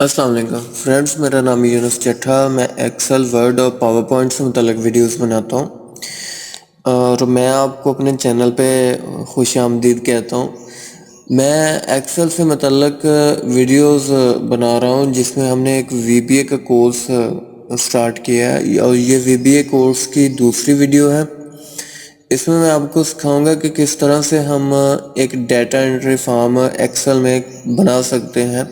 अस्सलाम वालेकुम फ्रेंड्स, मेरा नाम यूनुस चट्ठा। मैं एक्सेल, वर्ड और पावर पॉइंट से मुतल्लिक वीडियोस बनाता हूँ और मैं आपको अपने चैनल पे खुश आमदीद कहता हूँ। मैं एक्सेल से मुतल्लिक वीडियोस बना रहा हूँ जिसमें हमने एक वीबीए का कोर्स स्टार्ट किया है और ये वीबीए कोर्स की दूसरी वीडियो है। इसमें मैं आपको सिखाऊंगा कि किस तरह से हम एक डाटा एंट्री फॉर्म एक्सेल में बना सकते हैं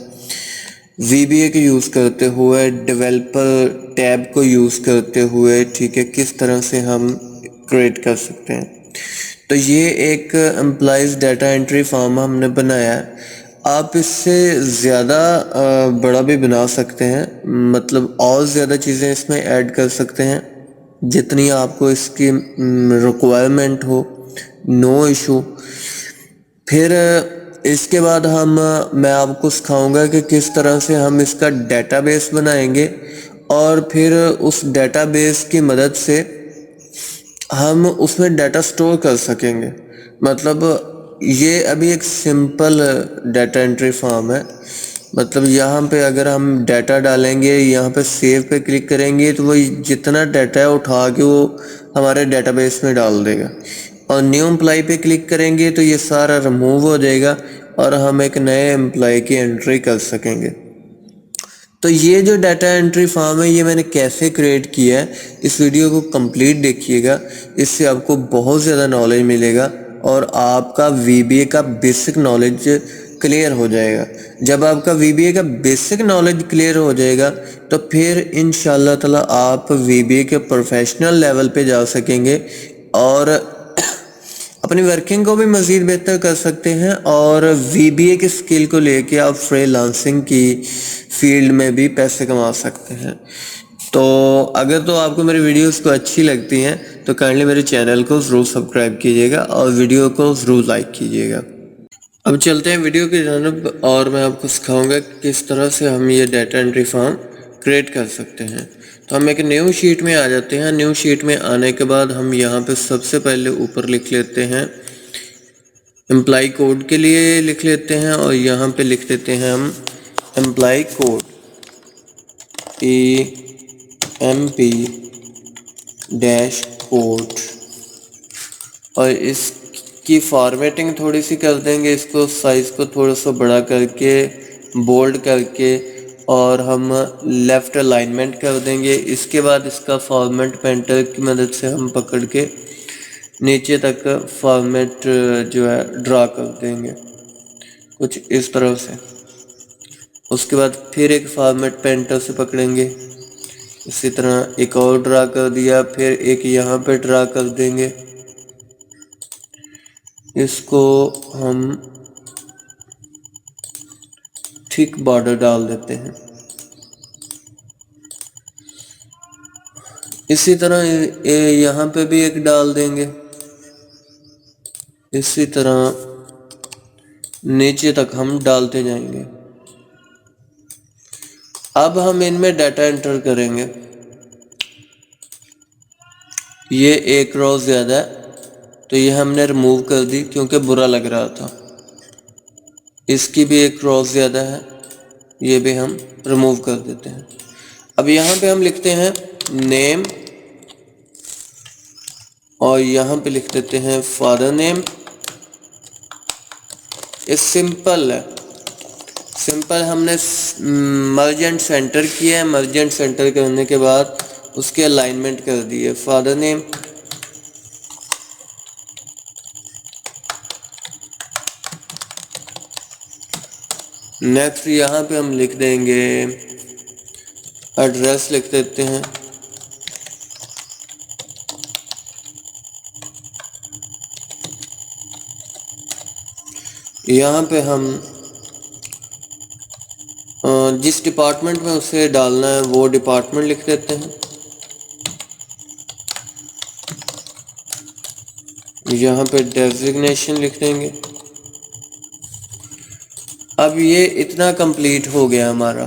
वीबीए को यूज़ करते हुए, डेवलपर टैब को यूज़ करते हुए। ठीक है, किस तरह से हम क्रिएट कर सकते हैं। तो ये एक एम्प्लॉइज़ डाटा एंट्री फॉर्म हमने बनाया है। आप इससे ज़्यादा बड़ा भी बना सकते हैं, मतलब और ज़्यादा चीज़ें इसमें ऐड कर सकते हैं जितनी आपको इसकी रिक्वायरमेंट हो। No issue. फिर इसके बाद मैं आपको सिखाऊंगा कि किस तरह से हम इसका डेटाबेस बनाएंगे और फिर उस डेटाबेस की मदद से हम उसमें डाटा स्टोर कर सकेंगे। मतलब ये अभी एक सिंपल डाटा एंट्री फॉर्म है। मतलब यहाँ पे अगर हम डाटा डालेंगे, यहाँ पे सेव पे क्लिक करेंगे तो वो जितना डाटा है उठा के वो हमारे डेटाबेस में डाल देगा और न्यू एम्प्लॉय पे क्लिक करेंगे तो ये सारा रिमूव हो जाएगा और हम एक नए एम्प्लॉय की एंट्री कर सकेंगे। तो ये जो डाटा एंट्री फॉर्म है ये मैंने कैसे क्रिएट किया है, इस वीडियो को कंप्लीट देखिएगा। इससे आपको बहुत ज़्यादा नॉलेज मिलेगा और आपका वीबीए का बेसिक नॉलेज क्लियर हो जाएगा। जब आपका वीबीए का बेसिक नॉलेज क्लियर हो जाएगा तो फिर इंशाल्लाह ताला आप वीबीए के प्रोफेशनल लेवल पे जा सकेंगे और अपनी वर्किंग को भी मज़ीद बेहतर कर सकते हैं और वीबीए की स्किल को लेके आप फ्रीलांसिंग की फील्ड में भी पैसे कमा सकते हैं। तो अगर तो आपको मेरी वीडियोस को अच्छी लगती हैं तो काइंडली मेरे चैनल को ज़रूर सब्सक्राइब कीजिएगा और वीडियो को ज़रूर लाइक कीजिएगा। अब चलते हैं वीडियो की जानब और मैं आपको सिखाऊंगा किस तरह से हम ये डाटा एंट्री फॉर्म क्रिएट कर सकते हैं। तो हम एक न्यू शीट में आ जाते हैं। न्यू शीट में आने के बाद हम यहाँ पे सबसे पहले ऊपर लिख लेते हैं एम्प्लॉय कोड के लिए लिख लेते हैं और यहाँ पे लिख देते हैं हम employ code EMP dash code और इसकी फॉर्मेटिंग थोड़ी सी कर देंगे। इसको साइज़ को थोड़ा सा बड़ा करके बोल्ड करके और हम लेफ़्ट अलाइनमेंट कर देंगे। इसके बाद इसका फॉर्मेट पेंटर की मदद से हम पकड़ के नीचे तक फॉर्मेट जो है ड्रा कर देंगे कुछ इस तरह से। उसके बाद फिर एक फॉर्मेट पेंटर से पकड़ेंगे, इसी तरह एक और ड्रा कर दिया, फिर एक यहाँ पे ड्रा कर देंगे। इसको हम ठीक बॉर्डर डाल देते हैं। इसी तरह यहाँ पे भी एक डाल देंगे। इसी तरह नीचे तक हम डालते जाएंगे। अब हम इनमें डाटा एंटर करेंगे। ये एक रो ज़्यादा है तो ये हमने रिमूव कर दी क्योंकि बुरा लग रहा था। इसकी भी एक रो ज़्यादा है, ये भी हम रिमूव कर देते हैं। अब यहाँ पे हम लिखते हैं नेम और यहाँ पे लिख देते हैं फादर नेम। ये सिंपल है। सिंपल हमने मर्ज एंड सेंटर किया है। मर्ज एंड सेंटर करने के बाद उसके अलाइनमेंट कर दिए फादर नेम। नेक्स्ट यहाँ पे हम लिख देंगे एड्रेस, लिख देते हैं। यहाँ पे हम जिस डिपार्टमेंट में उसे डालना है वो डिपार्टमेंट लिख देते हैं। यहाँ पे डेजिग्नेशन लिख देंगे। अब ये इतना कंप्लीट हो गया हमारा।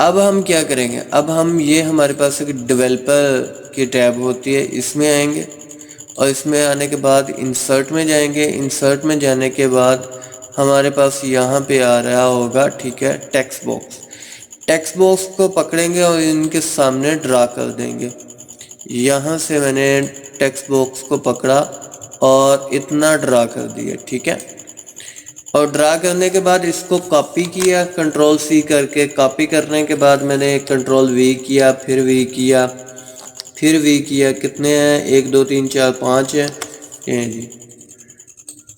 अब हम क्या करेंगे, अब हम ये हमारे पास एक डेवलपर की टैब होती है, इसमें आएंगे और इसमें आने के बाद इंसर्ट में जाएंगे। इंसर्ट में जाने के बाद हमारे पास यहाँ पे आ रहा होगा, ठीक है, टेक्स्ट बॉक्स। टेक्स्ट बॉक्स को पकड़ेंगे और इनके सामने ड्रा कर देंगे। यहाँ से मैंने टेक्स्ट बॉक्स को पकड़ा और इतना ड्रा कर दिया, ठीक है। और ड्रा करने के बाद इसको कॉपी किया, कंट्रोल सी करके। कॉपी करने के बाद मैंने कंट्रोल वी किया, फिर वी किया, फिर वी किया। कितने हैं? 1 2 3 4 5 है, ये जी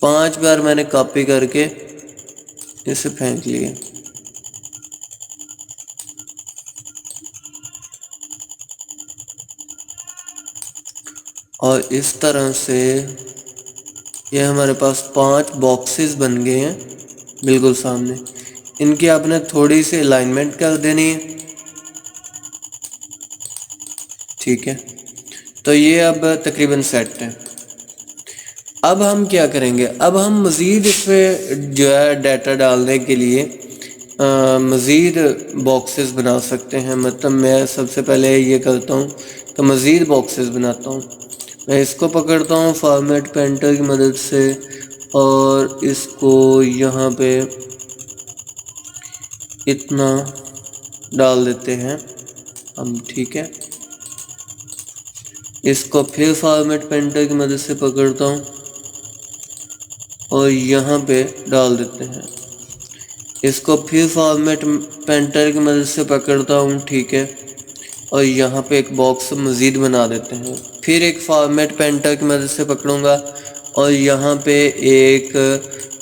5 बार मैंने कॉपी करके इसे फेंक लिया। और इस तरह से ये हमारे पास 5 बॉक्सेस बन गए हैं बिल्कुल सामने। इनकी आपने थोड़ी सी अलाइनमेंट कर देनी है, ठीक है। तो ये अब तकरीबन सेट है। अब हम क्या करेंगे? अब हम मज़ीद इसमें जो है डाटा डालने के लिए मज़ीद बॉक्सेस बना सकते हैं। मतलब मैं सबसे पहले ये करता हूँ तो मज़ीद बॉक्सेस बनाता हूँ। मैं इसको पकड़ता हूँ फॉर्मेट पेंटर की मदद से और इसको यहाँ पे इतना डाल देते हैं हम, ठीक है। इसको फिर फॉर्मेट पेंटर की मदद से पकड़ता हूँ और यहाँ पे डाल देते हैं। इसको फिर फॉर्मेट पेंटर की मदद से पकड़ता हूँ, ठीक है। और यहाँ पे एक बॉक्स मज़ीद बना देते हैं। फिर एक फॉर्मेट पेंटर की मदद से पकड़ूँगा और यहाँ पे एक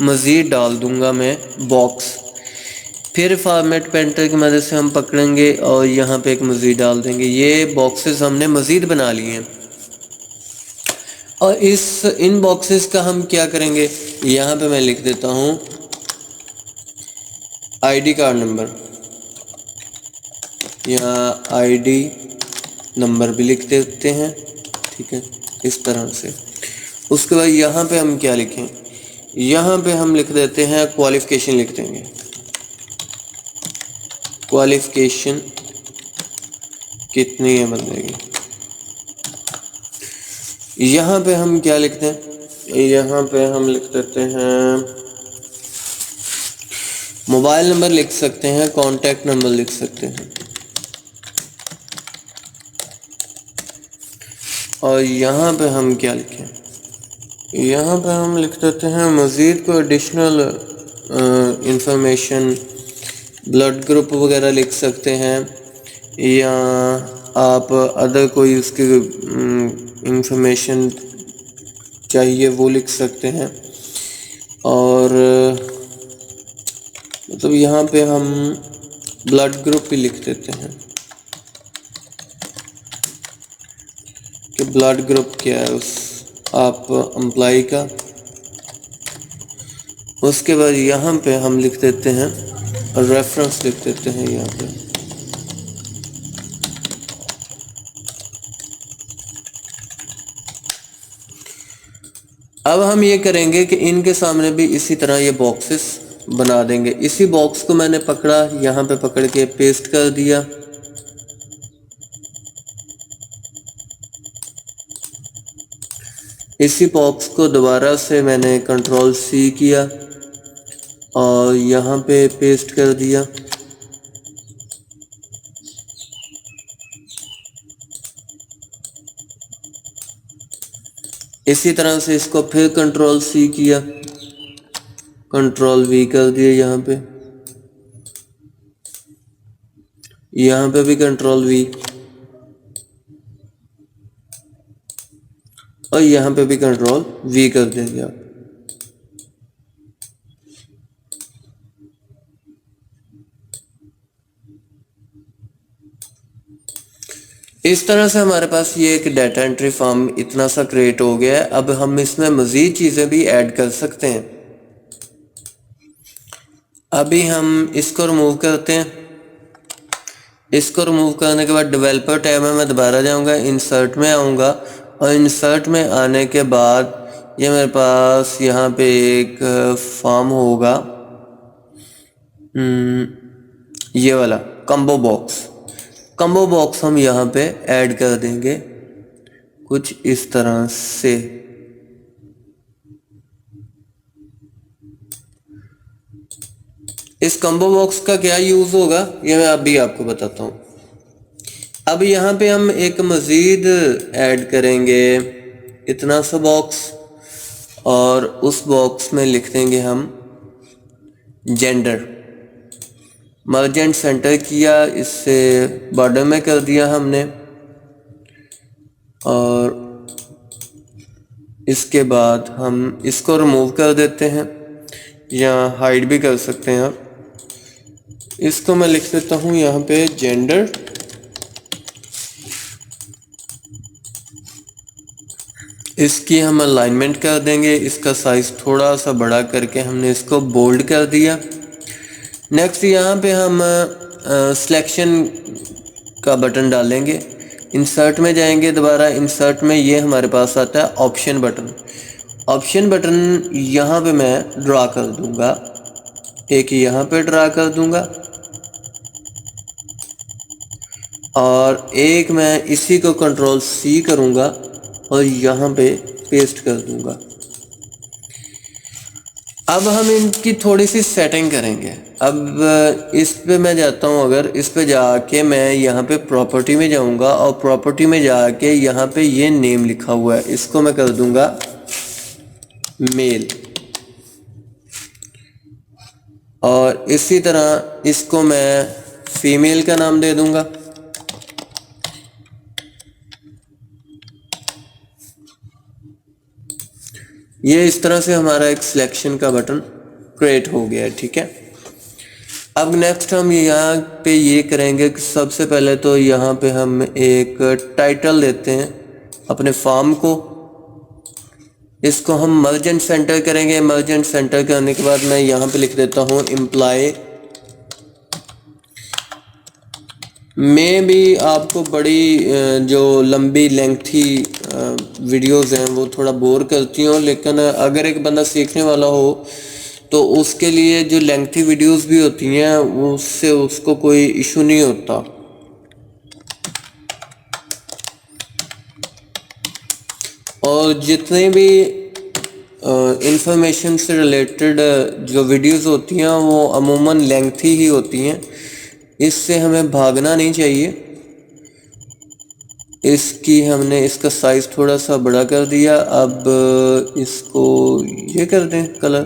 मज़ीद डाल दूँगा मैं बॉक्स। फिर फॉर्मेट पेंटर की मदद से हम पकड़ेंगे और यहाँ पे एक मज़ीद डाल देंगे। ये बॉक्सेस हमने मज़ीद बना लिए हैं। और इन बॉक्सेस का हम क्या करेंगे? यहाँ पे मैं लिख देता हूँ आईडी कार्ड नंबर, यहाँ आईडी नंबर भी लिख देते हैं, ठीक है, इस तरह से। उसके बाद यहाँ पे हम क्या लिखें? यहाँ पे हम लिख देते हैं क्वालिफ़िकेशन, लिख देंगे क्वालिफ़िकेशन कितनी है बंदे की। यहाँ पे हम क्या लिखते हैं? यहाँ पे हम लिख देते हैं मोबाइल नंबर, लिख सकते हैं कॉन्टैक्ट नंबर, लिख सकते हैं। और यहाँ पे हम क्या लिखें? यहाँ पे हम लिख देते हैं मज़ीद कोई एडिशनल इंफॉर्मेशन, ब्लड ग्रुप वगैरह लिख सकते हैं, या आप अदर कोई उसकी इंफॉर्मेशन चाहिए वो लिख सकते हैं। और मतलब यहाँ पे हम ब्लड ग्रुप भी लिख देते हैं कि ब्लड ग्रुप क्या है उस आप एम्प्लॉय का। उसके बाद यहाँ पे हम लिख देते हैं रेफरेंस, लिख देते हैं यहाँ पे। अब हम ये करेंगे कि इनके सामने भी इसी तरह ये बॉक्सेस बना देंगे। इसी बॉक्स को मैंने पकड़ा, यहाँ पे पकड़ के पेस्ट कर दिया। इसी बॉक्स को दोबारा से मैंने कंट्रोल सी किया और यहाँ पे पेस्ट कर दिया। इसी तरह से इसको फिर कंट्रोल सी किया, कंट्रोल वी कर दिया यहाँ पे भी कंट्रोल वी, और यहाँ पे भी कंट्रोल वी कर देंगे आप। इस तरह से हमारे पास ये एक डाटा एंट्री फॉर्म इतना सा क्रिएट हो गया है। अब हम इसमें मज़ीद चीज़ें भी ऐड कर सकते हैं। अभी हम इसको रिमूव करते हैं। इसको रिमूव करने के बाद डेवलपर टैब में मैं दोबारा जाऊंगा, इंसर्ट में आऊँगा और इंसर्ट में आने के बाद ये मेरे पास यहाँ पे एक फॉर्म होगा, ये वाला कम्बो बॉक्स। कम्बो बॉक्स हम यहाँ पे ऐड कर देंगे कुछ इस तरह से। इस कॉम्बो बॉक्स का क्या यूज़ होगा ये मैं अभी आपको बताता हूँ। अब यहाँ पे हम एक मज़ीद ऐड करेंगे इतना सा बॉक्स, और उस बॉक्स में लिख देंगे हम जेंडर। मर्जेंट सेंटर किया, इससे बॉर्डर में कर दिया हमने, और इसके बाद हम इसको रिमूव कर देते हैं या हाइड भी कर सकते हैं आप। इसको मैं लिख देता हूँ यहाँ पे जेंडर, इसकी हम अलाइनमेंट कर देंगे, इसका साइज़ थोड़ा सा बड़ा करके हमने इसको बोल्ड कर दिया। नेक्स्ट यहाँ पे हम सिलेक्शन का बटन डालेंगे, इंसर्ट में जाएंगे, दोबारा इंसर्ट में ये हमारे पास आता है ऑप्शन बटन। ऑप्शन बटन यहाँ पे मैं ड्रा कर दूंगा, एक यहाँ पे ड्रा कर दूंगा और एक मैं इसी को कंट्रोल C करूँगा और यहाँ पे पेस्ट कर दूंगा। अब हम इनकी थोड़ी सी सेटिंग करेंगे। अब इस पे मैं जाता हूँ, अगर इस पे जाके मैं यहाँ पे प्रॉपर्टी में जाऊँगा और प्रॉपर्टी में जाके यहाँ पे ये नेम लिखा हुआ है, इसको मैं कर दूंगा मेल, और इसी तरह इसको मैं फीमेल का नाम दे दूंगा। ये इस तरह से हमारा एक सिलेक्शन का बटन क्रिएट हो गया है, ठीक है। अब नेक्स्ट हम यहाँ पे ये करेंगे कि सबसे पहले तो यहाँ पे हम एक टाइटल देते हैं अपने फॉर्म को, इसको हम मर्जेंट सेंटर करेंगे। मर्जेंट सेंटर करने के बाद मैं यहाँ पे लिख देता हूँ एम्प्लॉय। मैं भी आपको बड़ी जो लंबी लेंथी वीडियोस हैं वो थोड़ा बोर करती हूँ, लेकिन अगर एक बंदा सीखने वाला हो तो उसके लिए जो लेंथी वीडियोस भी होती हैं उससे उसको कोई इशू नहीं होता। और जितने भी इंफॉर्मेशन से रिलेटेड जो वीडियोस होती हैं वो अमूमन लेंथी ही होती हैं, इससे हमें भागना नहीं चाहिए। इसकी हमने इसका साइज़ थोड़ा सा बड़ा कर दिया। अब इसको ये कर दें कलर,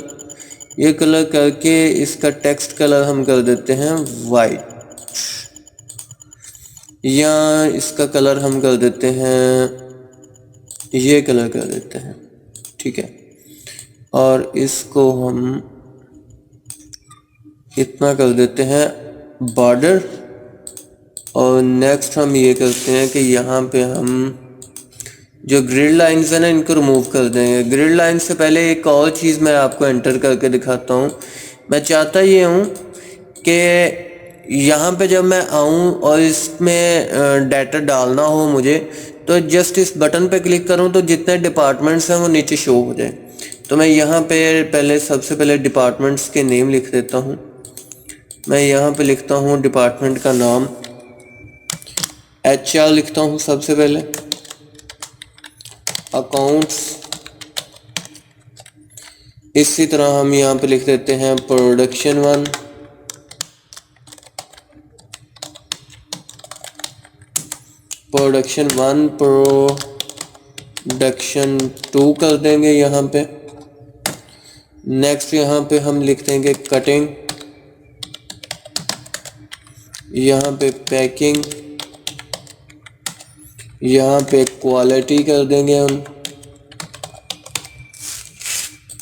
ये कलर करके इसका टेक्स्ट कलर हम कर देते हैं वाइट, या इसका कलर हम कर देते हैं ये कलर कर देते हैं, ठीक है। और इसको हम इतना कर देते हैं बॉर्डर। और नेक्स्ट हम ये करते हैं कि यहाँ पे हम जो ग्रिड लाइंस हैं ना इनको रिमूव कर देंगे। ग्रिड लाइन से पहले एक और चीज़ मैं आपको एंटर करके दिखाता हूँ। मैं चाहता ये हूँ कि यहाँ पे जब मैं आऊँ और इसमें डाटा डालना हो मुझे, तो जस्ट इस बटन पे क्लिक करूँ तो जितने डिपार्टमेंट्स हैं वो नीचे शो हो जाए। तो मैं यहाँ पे पहले सबसे पहले डिपार्टमेंट्स के नेम लिख देता हूँ। मैं यहाँ पे लिखता हूँ डिपार्टमेंट का नाम, HR लिखता हूँ सबसे पहले, अकाउंट्स, इसी तरह हम यहाँ पे लिख देते हैं प्रोडक्शन 1, प्रोडक्शन 1, प्रोडक्शन 2 कर देंगे यहाँ पे। नेक्स्ट यहाँ पे हम लिख देंगे कटिंग, यहाँ पे पैकिंग, यहाँ पे क्वालिटी कर देंगे हम।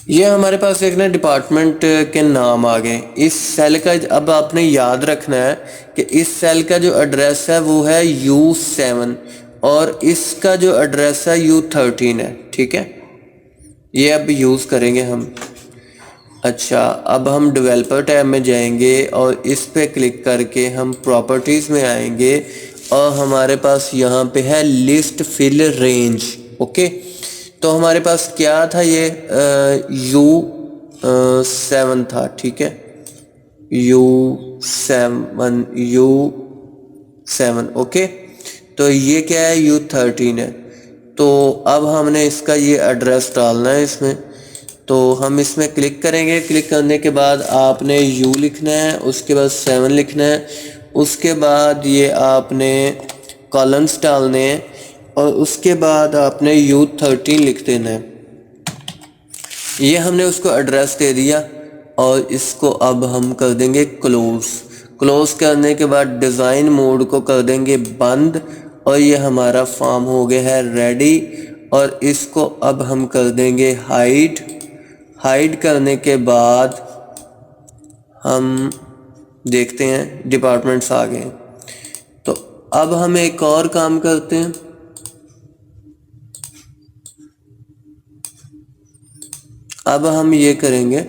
ये हमारे पास एक ना डिपार्टमेंट के नाम आ गए। इस सेल का अब आपने याद रखना है कि इस सेल का जो एड्रेस है वो है U7 और इसका जो एड्रेस है U13 है, ठीक है। ये अब यूज़ करेंगे हम। अच्छा, अब हम डेवलपर टैब में जाएंगे और इस पे क्लिक करके हम प्रॉपर्टीज़ में आएंगे और हमारे पास यहाँ पे है लिस्ट फिल रेंज, ओके। तो हमारे पास क्या था, ये U7 था, ठीक है, U7, ओके। तो ये क्या है, U13 है। तो अब हमने इसका ये एड्रेस डालना है इसमें। तो हम इसमें क्लिक करेंगे। क्लिक करने के बाद आपने यू लिखना है, उसके बाद 7 लिखना है, उसके बाद ये आपने कॉलम्स डालने हैं और उसके बाद आपने U13 लिख देना है। ये हमने उसको एड्रेस दे दिया और इसको अब हम कर देंगे क्लोज। क्लोज करने के बाद डिज़ाइन मोड को कर देंगे बंद और ये हमारा फॉर्म हो गया है रेडी। और इसको अब हम कर देंगे हाइड। हाइड करने के बाद हम देखते हैं डिपार्टमेंट्स आ गए। तो अब हम एक और काम करते हैं। अब हम ये करेंगे,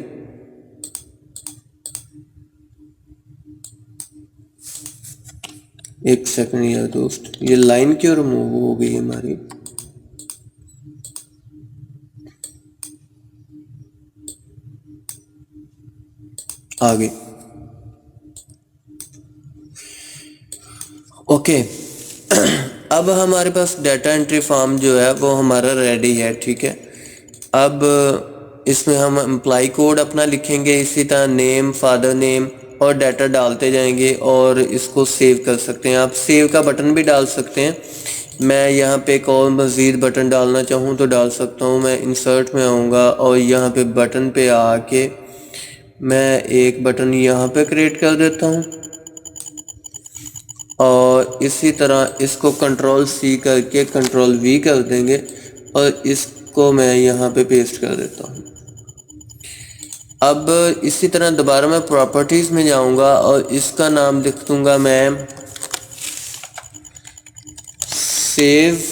एक सेकंड यार दोस्त, ये लाइन क्यों रिमूव हो गई हमारी? आ गई। ओके अब हमारे पास डाटा एंट्री फॉर्म जो है वो हमारा रेडी है, ठीक है। अब इसमें हम एम्प्लॉय कोड अपना लिखेंगे, इसी तरह नेम, फादर नेम और डाटा डालते जाएंगे और इसको सेव कर सकते हैं। आप सेव का बटन भी डाल सकते हैं। मैं यहाँ पे एक और मज़ीद बटन डालना चाहूँ तो डाल सकता हूँ। मैं इंसर्ट में आऊँगा और यहाँ पे बटन पे आके मैं एक बटन यहाँ पे क्रिएट कर देता हूँ और इसी तरह इसको Ctrl+C करके Ctrl+V कर देंगे और इसको मैं यहाँ पे पेस्ट कर देता हूँ। अब इसी तरह दोबारा मैं प्रॉपर्टीज़ में जाऊँगा और इसका नाम लिख दूँगा मैं सेव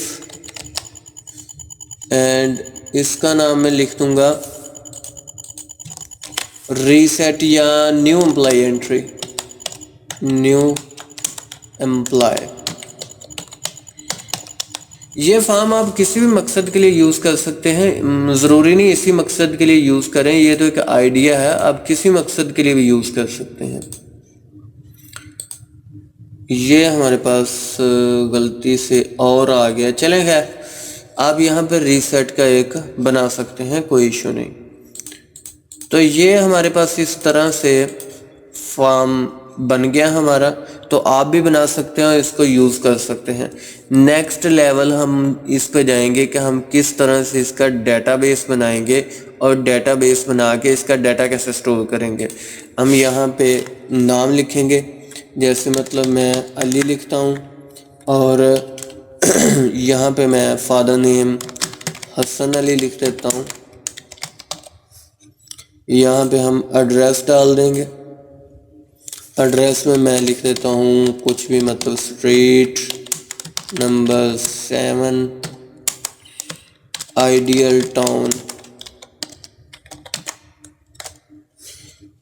एंड इसका नाम मैं लिख दूँगा रीसेट या new employ entry, new employ. ये फॉर्म आप किसी भी मकसद के लिए यूज़ कर सकते हैं, ज़रूरी नहीं इसी मकसद के लिए यूज़ करें। ये तो एक आइडिया है, आप किसी मकसद के लिए भी यूज़ कर सकते हैं। ये हमारे पास गलती से और आ गया, चलें खैर। आप यहाँ पर रीसेट का एक बना सकते हैं, कोई इशू नहीं। तो ये हमारे पास इस तरह से फॉर्म बन गया हमारा। तो आप भी बना सकते हैं और इसको यूज़ कर सकते हैं। नेक्स्ट लेवल हम इस पे जाएंगे कि हम किस तरह से इसका डेटाबेस बनाएंगे और डेटाबेस बना के इसका डाटा कैसे स्टोर करेंगे। हम यहाँ पे नाम लिखेंगे, जैसे मतलब मैं अली लिखता हूँ और यहाँ पे मैं फादर नेम हसन अली लिख देता हूँ। यहाँ पे हम एड्रेस डाल देंगे। एड्रेस में मैं लिख देता हूँ कुछ भी, मतलब स्ट्रीट नंबर 7 आइडियल टाउन।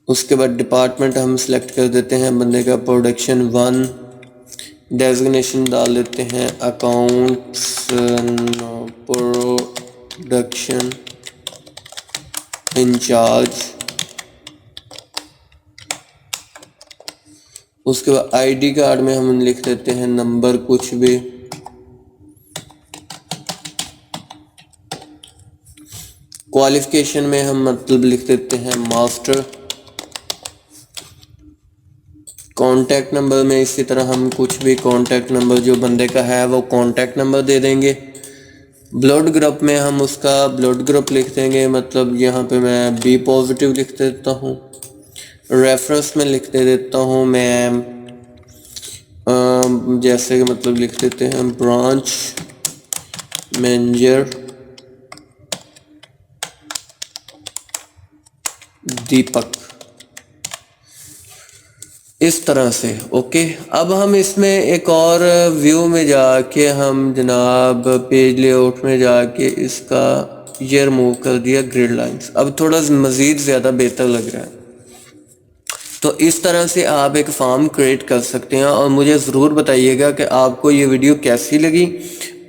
उसके बाद डिपार्टमेंट हम सिलेक्ट कर देते हैं बंदे का प्रोडक्शन 1। डेजिग्नेशन डाल देते हैं अकाउंट्स प्रोडक्शन इंचार्ज। उसके बाद आईडी कार्ड में हम लिख देते हैं नंबर कुछ भी। क्वालिफिकेशन में हम मतलब लिख देते हैं मास्टर। कॉन्टैक्ट नंबर में इसी तरह हम कुछ भी कॉन्टैक्ट नंबर जो बंदे का है वो कॉन्टैक्ट नंबर दे देंगे। ब्लड ग्रुप में हम उसका ब्लड ग्रुप लिख देंगे, मतलब यहाँ पे मैं बी पॉजिटिव लिख देता हूँ। रेफरेंस में लिख देता हूँ मैं जैसे कि मतलब लिख देते हैं ब्रांच मैनेजर दीपक, इस तरह से। ओके, अब हम इसमें एक और व्यू में जाके हम जनाब पेज लेआउट में जाके इसका ये रिमूव कर दिया ग्रिड लाइंस। अब थोड़ा मज़ीद ज़्यादा बेहतर लग रहा है। तो इस तरह से आप एक फॉर्म क्रिएट कर सकते हैं और मुझे ज़रूर बताइएगा कि आपको ये वीडियो कैसी लगी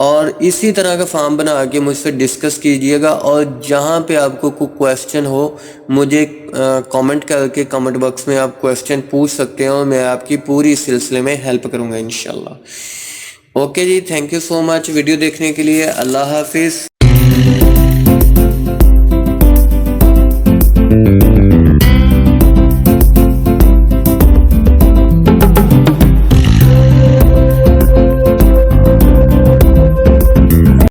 और इसी तरह का फॉर्म बना के मुझसे डिस्कस कीजिएगा। और जहाँ पे आपको कोई क्वेश्चन हो मुझे कमेंट करके कमेंट बॉक्स में आप क्वेश्चन पूछ सकते हैं और मैं आपकी पूरी सिलसिले में हेल्प करूँगा इंशाल्लाह। ओके जी, thank you so much video देखने के लिए। अल्लाह हाफिज़।